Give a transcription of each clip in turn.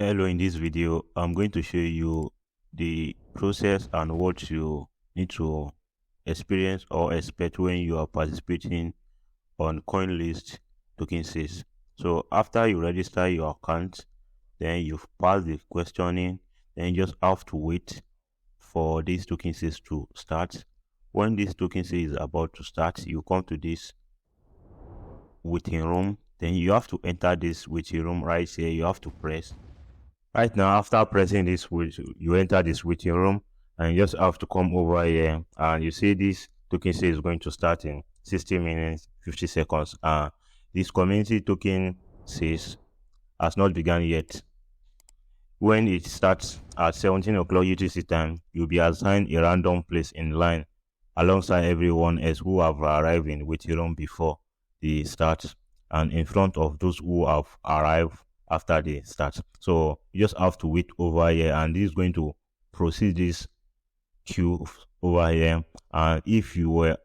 Hello, in this video, I'm going to show you the process and what you need to experience or expect when you are participating on Coinlist token sales. So after you register your account, then you've passed the questioning, then you just have to wait for this token sales to start. When this token sales is about to start, you come to this waiting room, then you have to enter this waiting room right here. You have to press. Right now, after pressing this switch, you enter this waiting room and you just have to come over here and you see this token say is going to start in 60 minutes, 50 seconds. This community token says has not begun yet. When it starts at 17 o'clock UTC time, you'll be assigned a random place in line alongside everyone else who have arrived in waiting room before the start and in front of those who have arrived after the start. So you just have to wait over here and this is going to proceed this queue over here. And if you were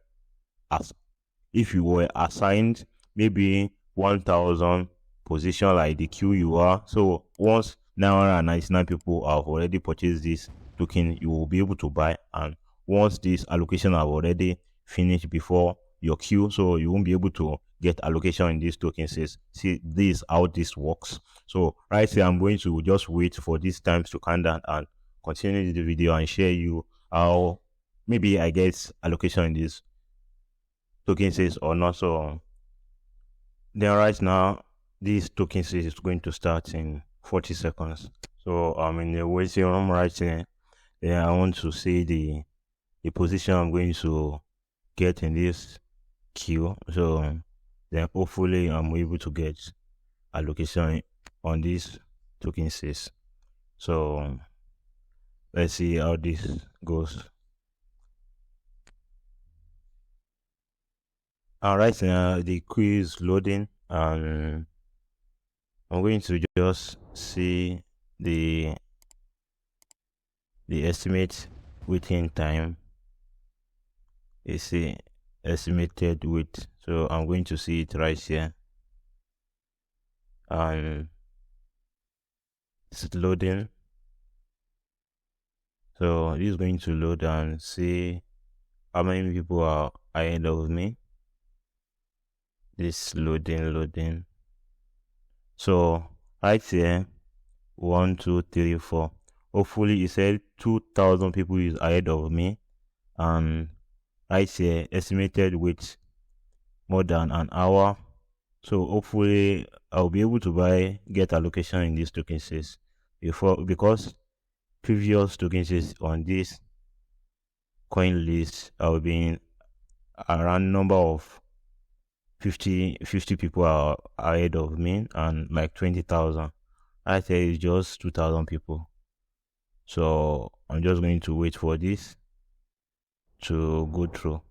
assigned maybe 1,000 position like the queue you are, so once 999 people have already purchased this token, you will be able to buy. And once this allocation have already finished before your queue, so you won't be able to get allocation in these tokens. See, this is how this works. So right here, I'm going to just wait for these times to count down and continue the video and share you how maybe I get allocation in this token says or not. So then right now, this token says is going to start in 40 seconds. So I'm in the waiting room right here. Then I want to see the position I'm going to get in this queue. So then hopefully I'm able to get allocation on this token says. So let's see how this goes. Alright, now the queue is loading and I'm going to just see the estimate waiting time. It's the estimated wait, so I'm going to see it right here and it's loading. So this is going to load and see how many people are ahead of me. This loading. So right here, 1 2 3 4. Hopefully it said 2,000 people is ahead of me, and right here estimated wait more than an hour. So hopefully I'll be able to get allocation in these token sales because previous token sales on this coin list I'll be around number of 50 people are ahead of me and like 20,000. Right here is just 2,000 people. So I'm just going to wait for this to go through.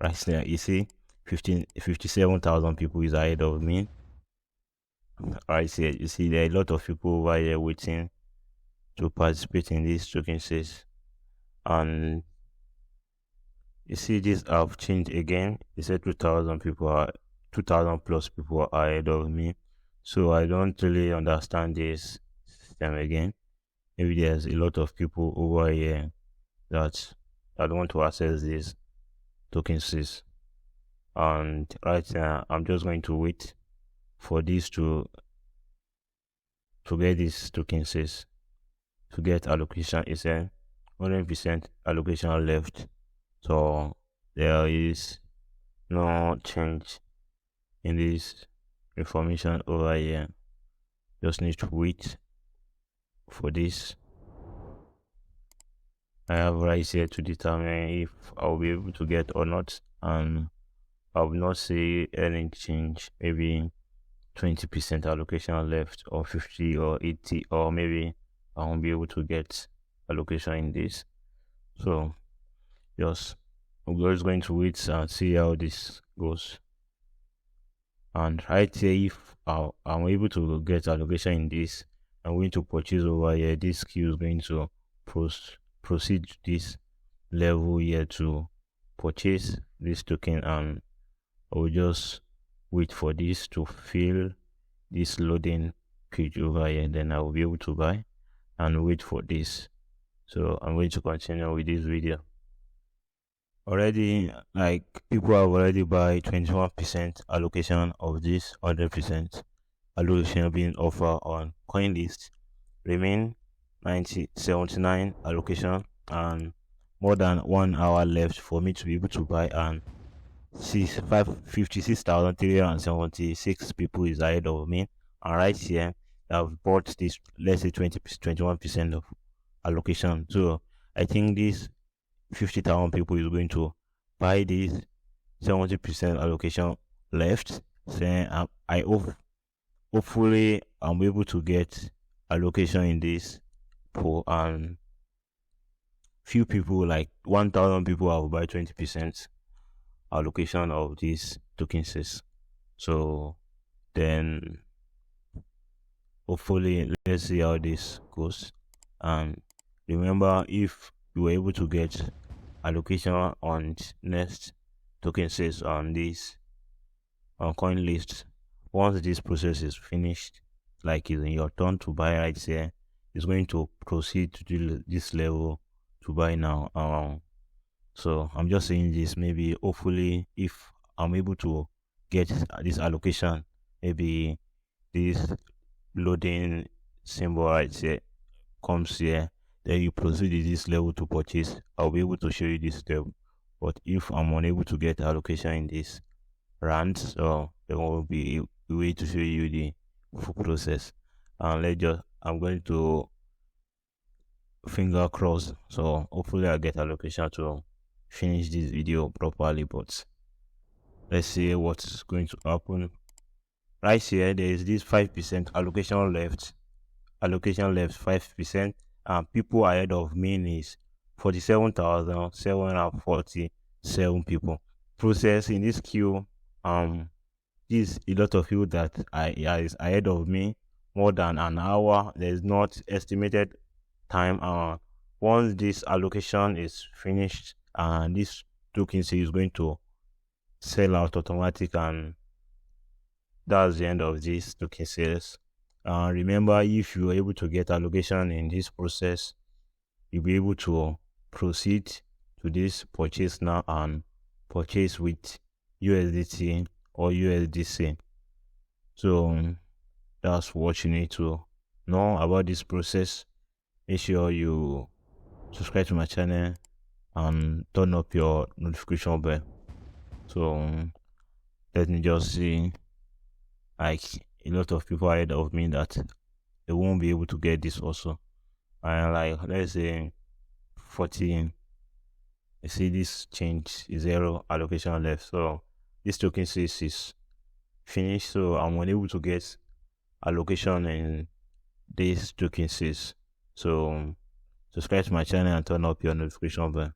Right there, you see 57,000 people is ahead of me. Right here, you see there are a lot of people over here waiting to participate in these token sales. And you see this have changed again. It said 2,000 plus people are ahead of me. So I don't really understand this system again. Maybe there's a lot of people over here that want to access this token sales. And right now I'm just going to wait for this to get this token sales to get allocation. Is a 100% allocation left, so there is no change in this information over here. Just need to wait for this. I have right here to determine if I'll be able to get or not, and I will not see any change. Maybe 20% allocation left, or 50 or 80, or maybe I won't be able to get allocation in this. So I'm just going to wait and see how this goes. And right here, if I'm able to get allocation in this, I'm going to purchase over here. This queue is going to proceed to this level here to purchase this token, and I will just wait for this to fill this loading page over here, then I will be able to buy and wait for this. So I'm going to continue with this video. Already, like, people have already buy 21% allocation of this 100% allocation being offered on Coinlist. Remain 79 allocation and more than 1 hour left for me to be able to buy, and 56,376 people is ahead of me. And right here, I've bought this, let's say 21% of allocation. So I think this 50,000 people is going to buy this 70% allocation left. So I hope, hopefully I'm able to get allocation in this pool, and few people, like 1,000 people, have buy 20% allocation of these tokens. So then hopefully let's see how this goes. And remember, if you were able to get allocation on next tokens on this on Coinlist, once this process is finished, like it's in your turn to buy right here, it's going to proceed to this level to buy now. So I'm just saying this, maybe hopefully if I'm able to get this allocation, maybe this loading symbol right here comes here, then you proceed to this level to purchase. I'll be able to show you this step. But if I'm unable to get allocation in this round, so there won't be a way to show you the full process. And I'm going to finger cross, so hopefully I get allocation to finish this video properly. But let's see what's going to happen. Right here, there is this 5% allocation left 5%, and people ahead of me is 47,747 people. Process in this queue, this a lot of you that is ahead of me more than an hour. There's not estimated time. Once this allocation is finished, and this token is going to sell out automatic, and that's the end of this token sales. Remember, if you are able to get allocation in this process, you'll be able to proceed to this purchase now and purchase with USDT or USDC. So that's what you need to know about this process. Make sure you subscribe to my channel and turn up your notification bell. So let me just see, like, a lot of people ahead of me that they won't be able to get this also. And like, let's say 14, you see this change is 0 allocation left. So this token is finished, so I'm unable to get allocation in this token. So subscribe to my channel and turn up your notification bell.